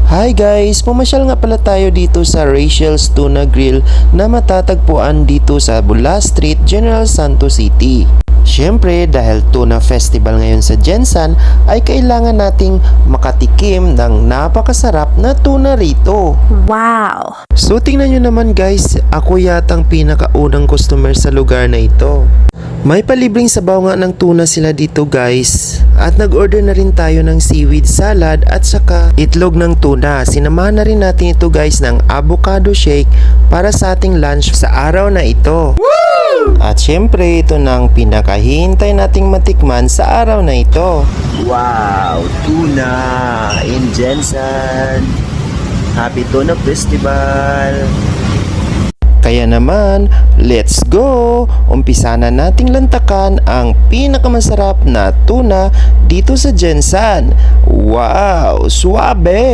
Hi guys! Pumasyal nga pala tayo dito sa Rachel's Tuna Grill na matatagpuan dito sa Bula Street, General Santos City. Siyempre, dahil Tuna Festival ngayon sa Jensan, ay kailangan nating makatikim ng napakasarap na tuna rito. Wow! So tingnan nyo naman guys, ako yatang pinakaunang customer sa lugar na ito. May palibreng sabaw nga ng tuna sila dito guys. At nag-order na rin tayo ng seaweed salad at saka itlog ng tuna. Sinamahan na rin natin ito guys ng avocado shake para sa ating lunch sa araw na ito. Woo! At syempre ito na ang pinakahintay nating matikman sa araw na ito. Wow! Tuna in Jensan! Happy Tuna Festival! Kaya naman, let's go! Umpisa na nating lantakan ang pinakamasarap na tuna dito sa Jensan. Wow! Suabe!